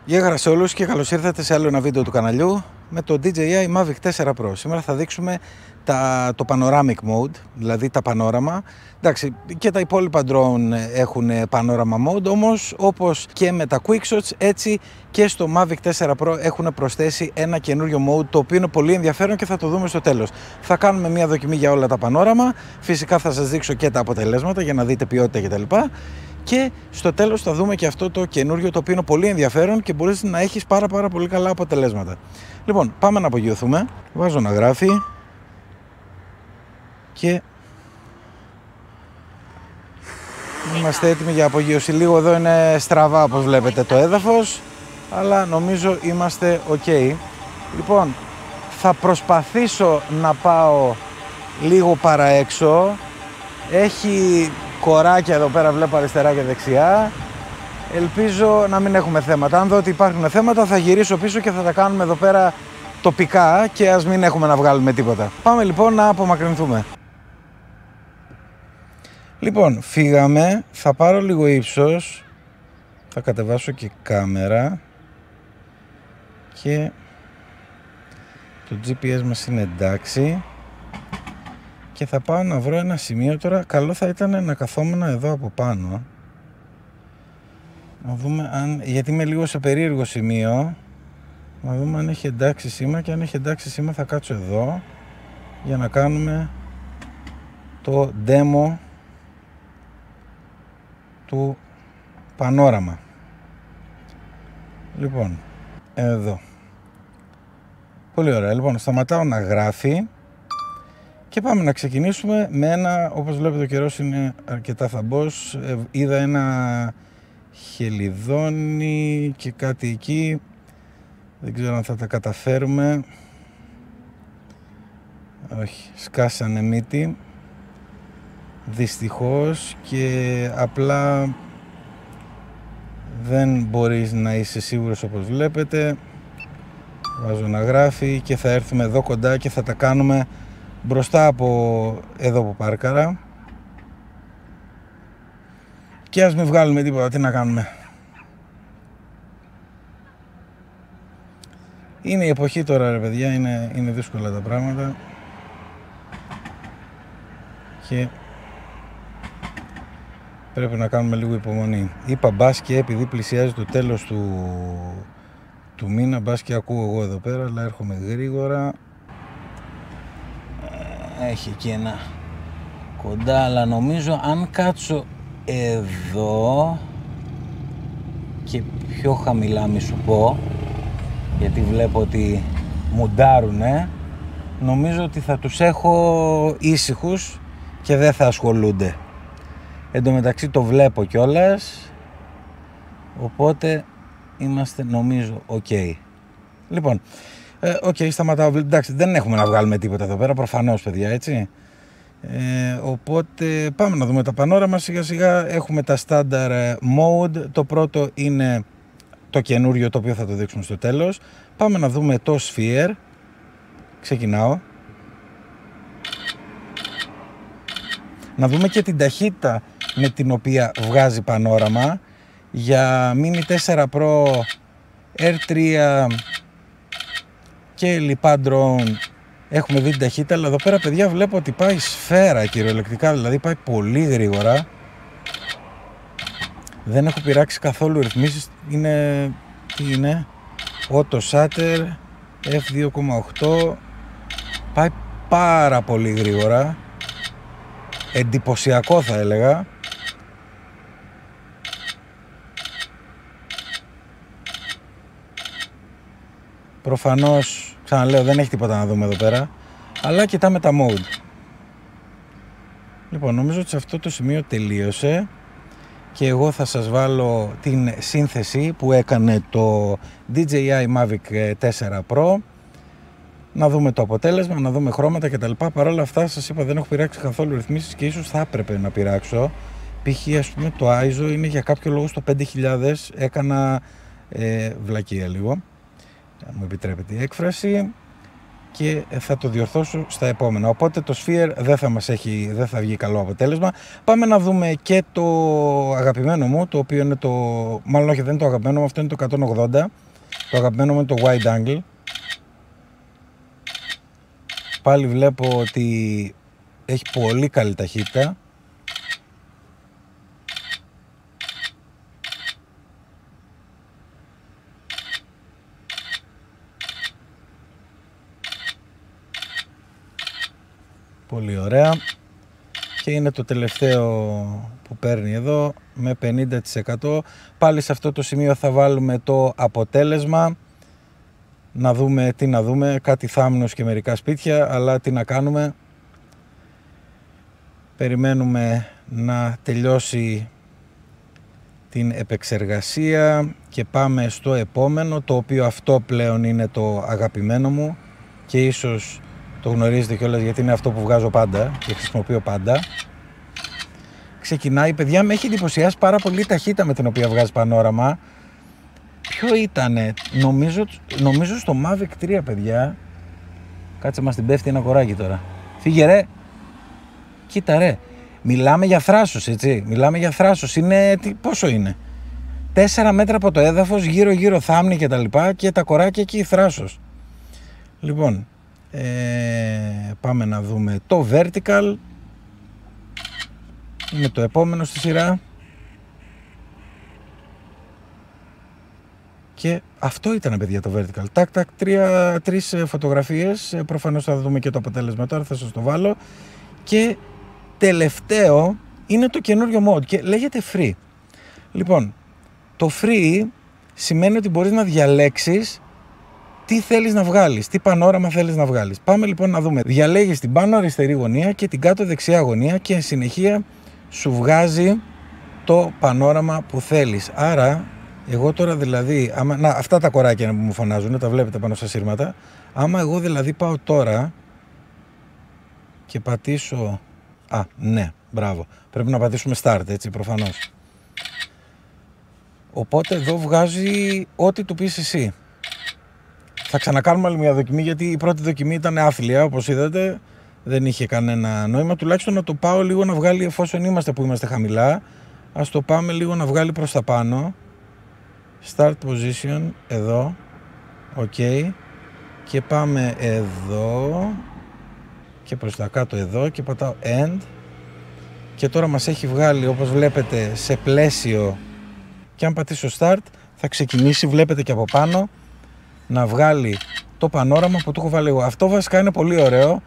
Γεια χαρά σε όλους και καλώς ήρθατε σε άλλο ένα βίντεο του καναλιού με το DJI Mavic 4 Pro. Σήμερα θα δείξουμε το Panoramic Mode, δηλαδή τα πανόραμα. Εντάξει, και τα υπόλοιπα drone έχουν Panorama Mode, όμως όπως και με τα Quickshots, έτσι και στο Mavic 4 Pro έχουν προσθέσει ένα καινούριο mode, το οποίο είναι πολύ ενδιαφέρον και θα το δούμε στο τέλος. Θα κάνουμε μια δοκιμή για όλα τα πανόραμα, φυσικά θα σας δείξω και τα αποτελέσματα για να δείτε ποιότητα κτλ. Και στο τέλος θα δούμε και αυτό το καινούριο, το οποίο είναι πολύ ενδιαφέρον και μπορείς να έχεις πάρα πολύ καλά αποτελέσματα. Λοιπόν, πάμε να απογειωθούμε. Βάζω να γράφει και είμαστε έτοιμοι για απογείωση. Λίγο εδώ είναι στραβά όπως βλέπετε το έδαφος, αλλά νομίζω είμαστε ok. Λοιπόν, θα προσπαθήσω να πάω λίγο παραέξω. Έχει κοράκια εδώ πέρα, βλέπω αριστερά και δεξιά. Ελπίζω να μην έχουμε θέματα. Αν δω ότι υπάρχουν θέματα θα γυρίσω πίσω και θα τα κάνουμε εδώ πέρα τοπικά και ας μην έχουμε να βγάλουμε τίποτα. Πάμε λοιπόν να απομακρυνθούμε. Λοιπόν, φύγαμε. Θα πάρω λίγο ύψος. Θα κατεβάσω και κάμερα. Και το GPS μας είναι εντάξει. Και θα πάω να βρω ένα σημείο τώρα. Καλό θα ήταν να καθόμουν εδώ από πάνω. Να δούμε αν, γιατί είμαι λίγο σε περίεργο σημείο. Να δούμε αν έχει εντάξει σήμα, και αν έχει εντάξει σήμα θα κάτσω εδώ για να κάνουμε το demo του πανόραμα. Λοιπόν, εδώ. Πολύ ωραία. Λοιπόν, σταματάω να γράφει και πάμε να ξεκινήσουμε με ένα, όπως βλέπετε ο καιρός είναι αρκετά θαμπός. Είδα ένα χελιδόνι και κάτι εκεί. Δεν ξέρω αν θα τα καταφέρουμε. Όχι, σκάσανε μύτη. Δυστυχώς, και απλά δεν μπορείς να είσαι σίγουρος όπως βλέπετε. Βάζω να γράφει και θα έρθουμε εδώ κοντά και θα τα κάνουμε μπροστά από εδώ που πάρκαρα. Και ας μην βγάλουμε τίποτα, τι να κάνουμε. Είναι η εποχή τώρα ρε παιδιά, είναι δύσκολα τα πράγματα. Και πρέπει να κάνουμε λίγο υπομονή. Είπα μπας και επειδή πλησιάζει το τέλος του μήνα, μπας και ακούω εγώ εδώ πέρα, αλλά έρχομαι γρήγορα. Έχει εκεί ένα κοντά, αλλά νομίζω αν κάτσω εδώ και πιο χαμηλά μη σου πω, γιατί βλέπω ότι μουντάρουνε, νομίζω ότι θα τους έχω ήσυχους και δεν θα ασχολούνται. Εν τω μεταξύ το βλέπω κιόλας, οπότε είμαστε νομίζω ok. Λοιπόν, σταματάω. Εντάξει, δεν έχουμε να βγάλουμε τίποτα εδώ πέρα, προφανώς παιδιά, έτσι. Οπότε πάμε να δούμε τα πανόραμα σιγά σιγά. Έχουμε τα standard mode. Το πρώτο είναι το καινούριο, το οποίο θα το δείξουμε στο τέλος. Πάμε να δούμε το sphere. Ξεκινάω. Να δούμε και την ταχύτητα με την οποία βγάζει πανόραμα. Για Mini 4 Pro, R3 και λοιπά drone έχουμε δει την ταχύτητα, αλλά εδώ πέρα παιδιά βλέπω ότι πάει σφαίρα κυριολεκτικά, δηλαδή πάει πολύ γρήγορα. Δεν έχω πειράξει καθόλου ρυθμίσεις. Τι είναι Auto Shutter F2.8. Πάει πάρα πολύ γρήγορα, εντυπωσιακό θα έλεγα. Προφανώς, ξαναλέω, δεν έχει τίποτα να δούμε εδώ πέρα, αλλά κοιτάμε τα mode. Λοιπόν, νομίζω ότι σε αυτό το σημείο τελείωσε και εγώ θα σας βάλω την σύνθεση που έκανε το DJI Mavic 4 Pro. Να δούμε το αποτέλεσμα, να δούμε χρώματα κτλ. Παρ' όλα αυτά σας είπα, δεν έχω πειράξει καθόλου ρυθμίσεις και ίσως θα έπρεπε να πειράξω. Π.χ. ας πούμε το ISO είναι για κάποιο λόγο στο 5000, έκανα βλακεία λίγο, αν μου επιτρέπετε η έκφραση. και θα το διορθώσω στα επόμενα. Οπότε το Sphere δεν θα βγει καλό αποτέλεσμα. Πάμε να δούμε και το αγαπημένο μου, το οποίο είναι μάλλον όχι, δεν είναι το αγαπημένο μου, αυτό είναι το 180. Το αγαπημένο μου είναι το wide angle. Πάλι βλέπω ότι έχει πολύ καλή ταχύτητα. Πολύ ωραία. Και είναι το τελευταίο που παίρνει εδώ με 50%. Πάλι σε αυτό το σημείο θα βάλουμε το αποτέλεσμα. Να δούμε τι να δούμε. Κάτι θάμνος και μερικά σπίτια, αλλά τι να κάνουμε. Περιμένουμε να τελειώσει την επεξεργασία και πάμε στο επόμενο, το οποίο αυτό πλέον είναι το αγαπημένο μου και ίσως το γνωρίζετε κιόλας γιατί είναι αυτό που βγάζω πάντα και χρησιμοποιώ πάντα. Ξεκινάει, παιδιά, με έχει εντυπωσιάσει πάρα πολύ η ταχύτητα με την οποία βγάζει πανόραμα. Ποιο ήτανε, νομίζω στο Mavic 3, παιδιά. Κάτσε, μας την πέφτει ένα κοράκι τώρα. Φύγε ρε. Κοίτα ρε. Μιλάμε για θράσος, έτσι. Μιλάμε για θράσος. Είναι, πόσο είναι. 4 μέτρα από το έδαφος, γύρω-γύρω θάμνη και τα λοιπά και τα κοράκια εκεί θράσος. Λοιπόν, πάμε να δούμε το vertical. Είναι το επόμενο στη σειρά. Και αυτό ήταν, παιδιά, το vertical. Τάκ, 3 φωτογραφίες. Προφανώς θα δούμε και το αποτέλεσμα τώρα, θα σας το βάλω. Και τελευταίο είναι το καινούριο mode και λέγεται free. Λοιπόν, το free σημαίνει ότι μπορείς να διαλέξεις τι θέλεις να βγάλεις, τι πανόραμα θέλεις να βγάλεις. Πάμε λοιπόν να δούμε. Διαλέγεις την πάνω αριστερή γωνία και την κάτω δεξιά γωνία και εν συνεχεία σου βγάζει το πανόραμα που θέλεις. Άρα, εγώ τώρα δηλαδή, αυτά τα κοράκια που μου φωνάζουν, τα βλέπετε πάνω στα σύρματα. Άμα εγώ δηλαδή πάω τώρα και πατήσω... ναι, μπράβο. Πρέπει να πατήσουμε start, έτσι, προφανώς. Οπότε εδώ βγάζει ό,τι του πεις εσύ. Θα ξανακάνουμε άλλη μια δοκιμή, γιατί η πρώτη δοκιμή ήταν άθλια, όπως είδατε. Δεν είχε κανένα νόημα. Τουλάχιστον να το πάω λίγο να βγάλει, εφόσον είμαστε που είμαστε χαμηλά. Ας το πάμε λίγο να βγάλει προς τα πάνω. Start position, εδώ. Ok. Και πάμε εδώ. Και προς τα κάτω εδώ. Και πατάω end. Και τώρα μας έχει βγάλει, όπως βλέπετε, σε πλαίσιο. Και αν πατήσω start θα ξεκινήσει, βλέπετε και από πάνω, να βγάλει το πανόραμα που του έχω βάλει εγώ. Αυτό βασικά είναι πολύ ωραίο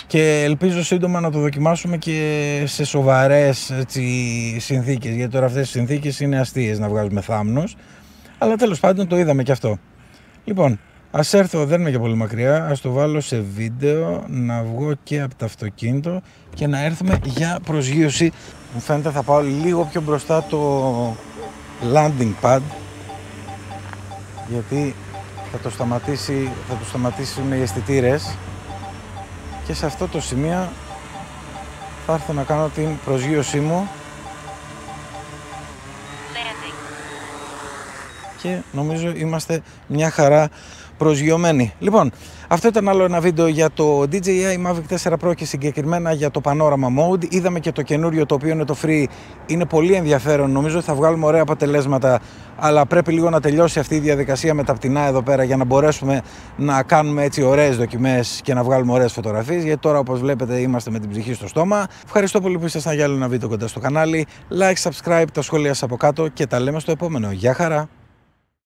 και ελπίζω σύντομα να το δοκιμάσουμε και σε σοβαρές, έτσι, συνθήκες, γιατί τώρα αυτές οι συνθήκες είναι αστείες να βγάζουμε θάμνους, αλλά τέλος πάντων το είδαμε και αυτό. Λοιπόν, ας έρθω, δεν είναι και πολύ μακριά, ας το βάλω σε βίντεο, να βγω και από το αυτοκίνητο και να έρθουμε για προσγείωση. Μου φαίνεται θα πάω λίγο πιο μπροστά το landing pad, γιατί θα το σταματήσουν οι αισθητήρες και σε αυτό το σημείο θα έρθω να κάνω την προσγείωσή μου και νομίζω είμαστε μια χαρά προσγειωμένοι. Λοιπόν, αυτό ήταν άλλο ένα βίντεο για το DJI Mavic 4 Pro και συγκεκριμένα για το Panorama Mode. Είδαμε και το καινούριο, το οποίο είναι το Free. Είναι πολύ ενδιαφέρον, νομίζω θα βγάλουμε ωραία αποτελέσματα, αλλά πρέπει λίγο να τελειώσει αυτή η διαδικασία με τα πτηνά εδώ πέρα για να μπορέσουμε να κάνουμε έτσι ωραίες δοκιμές και να βγάλουμε ωραίες φωτογραφίες, γιατί τώρα, όπως βλέπετε, είμαστε με την ψυχή στο στόμα. Ευχαριστώ πολύ που ήσασταν για άλλο ένα βίντεο κοντά στο κανάλι. Like, subscribe, τα σχόλια σας από κάτω και τα λέμε στο επόμενο. Γεια χαρά!